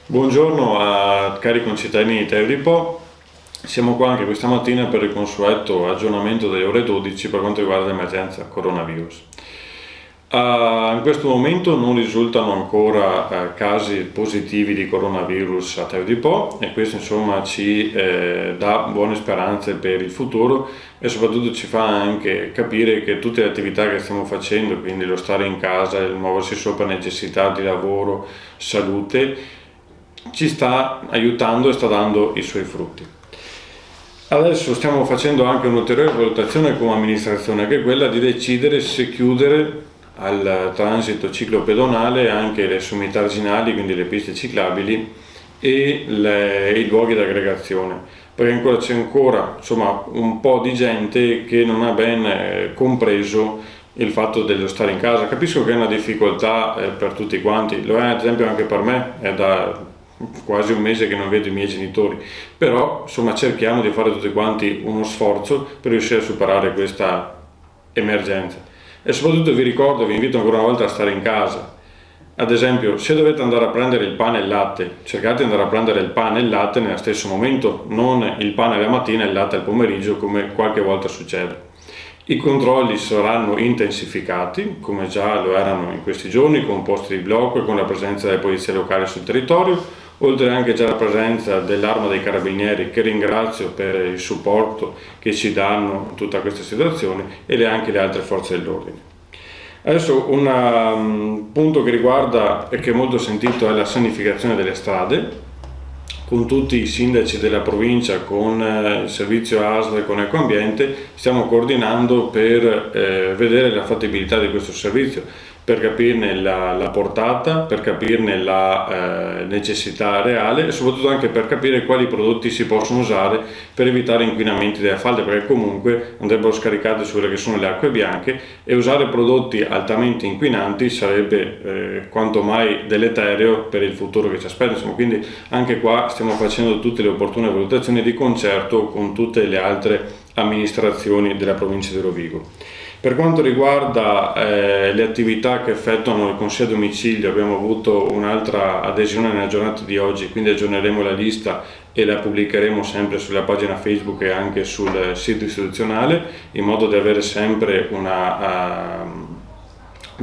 Buongiorno a cari concittadini di Terre di Po, siamo qua anche questa mattina per il consueto aggiornamento delle ore 12 per quanto riguarda l'emergenza coronavirus. In questo momento non risultano ancora casi positivi di coronavirus a Terre di Po e questo insomma ci dà buone speranze per il futuro e soprattutto ci fa anche capire che tutte le attività che stiamo facendo, quindi lo stare in casa, il muoversi sopra necessità di lavoro, salute, ci sta aiutando e sta dando i suoi frutti. Adesso stiamo facendo anche un'ulteriore valutazione come amministrazione, che è quella di decidere se chiudere al transito ciclopedonale anche le sommità arginali, quindi le piste ciclabili e i luoghi di aggregazione, perché c'è ancora un po' di gente che non ha ben compreso il fatto dello stare in casa. Capisco che è una difficoltà per tutti quanti, lo è ad esempio anche per me, è da quasi un mese che non vedo i miei genitori, però cerchiamo di fare tutti quanti uno sforzo per riuscire a superare questa emergenza. E soprattutto vi ricordo, vi invito ancora una volta a stare in casa. Ad esempio, se dovete andare a prendere il pane e il latte, cercate di andare a prendere il pane e il latte nello stesso momento, non il pane la mattina e il latte al pomeriggio come qualche volta succede. I controlli saranno intensificati, come già lo erano in questi giorni, con posti di blocco e con la presenza delle polizie locali sul territorio, oltre anche già la presenza dell'Arma dei Carabinieri, che ringrazio per il supporto che ci danno in tutta questa situazione, e anche le altre forze dell'ordine. Adesso un punto che riguarda e che è molto sentito è la sanificazione delle strade. Con tutti i sindaci della provincia, con il servizio ASL e con Ecoambiente, stiamo coordinando per vedere la fattibilità di questo servizio, per capirne la portata, per capirne la necessità reale e soprattutto anche per capire quali prodotti si possono usare per evitare inquinamenti delle falde, perché comunque andrebbero scaricate su quelle che sono le acque bianche, e usare prodotti altamente inquinanti sarebbe quanto mai deleterio per il futuro che ci aspetta. Quindi anche qua stiamo facendo tutte le opportune valutazioni di concerto con tutte le altre amministrazioni della provincia di Rovigo. Per quanto riguarda le attività che effettuano il consiglio a domicilio, abbiamo avuto un'altra adesione nella giornata di oggi, quindi aggiorneremo la lista e la pubblicheremo sempre sulla pagina Facebook e anche sul sito istituzionale, in modo da avere sempre un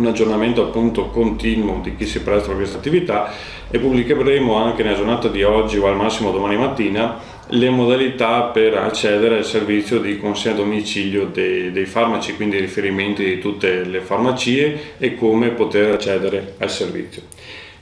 aggiornamento appunto continuo di chi si presta a questa attività, e pubblicheremo anche nella giornata di oggi o al massimo domani mattina le modalità per accedere al servizio di consegna a domicilio dei farmaci, quindi i riferimenti di tutte le farmacie e come poter accedere al servizio.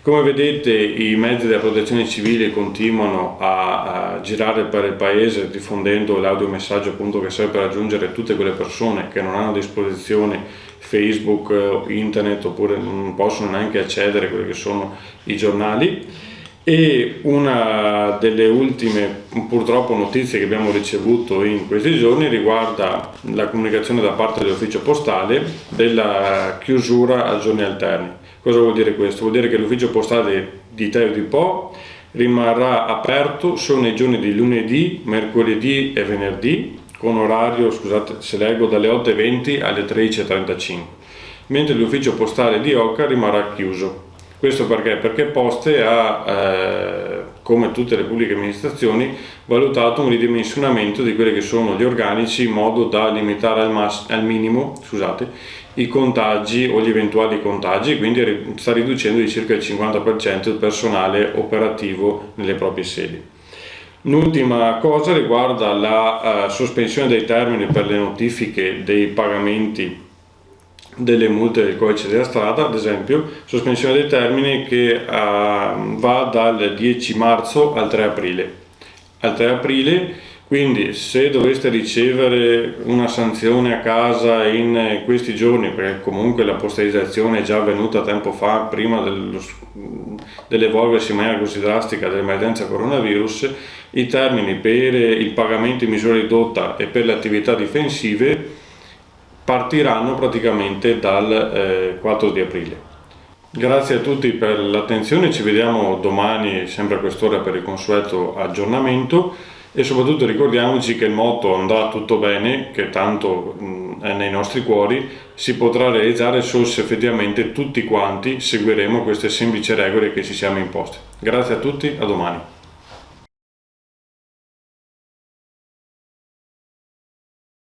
Come vedete, i mezzi della protezione civile continuano a girare per il paese diffondendo l'audiomessaggio appunto che serve per raggiungere tutte quelle persone che non hanno a disposizione Facebook, internet, oppure non possono neanche accedere a quelli che sono i giornali. E una delle ultime purtroppo notizie che abbiamo ricevuto in questi giorni riguarda la comunicazione da parte dell'ufficio postale della chiusura a giorni alterni. Cosa vuol dire questo? Vuol dire che l'ufficio postale di Terre di Po rimarrà aperto solo nei giorni di lunedì, mercoledì e venerdì, con orario, scusate se leggo, dalle 8:20 alle 13:35, mentre l'ufficio postale di Oca rimarrà chiuso. Questo perché? Perché Poste ha, come tutte le pubbliche amministrazioni, valutato un ridimensionamento di quelli che sono gli organici, in modo da limitare al minimo i contagi o gli eventuali contagi, quindi sta riducendo di circa il 50% il personale operativo nelle proprie sedi. L'ultima cosa riguarda la sospensione dei termini per le notifiche dei pagamenti delle multe del codice della strada, ad esempio sospensione dei termini che va dal 10 marzo al 3 aprile. Al 3 aprile, quindi se doveste ricevere una sanzione a casa in questi giorni, perché comunque la postalizzazione è già avvenuta tempo fa, prima dell'evolversi in maniera così drastica dell'emergenza coronavirus, i termini per il pagamento in misura ridotta e per le attività difensive partiranno praticamente dal 4 di aprile. Grazie a tutti per l'attenzione, ci vediamo domani sempre a quest'ora per il consueto aggiornamento, e soprattutto ricordiamoci che il motto andrà tutto bene, che tanto nei nostri cuori si potrà realizzare solo se effettivamente tutti quanti seguiremo queste semplici regole che ci siamo imposte. Grazie a tutti, a domani.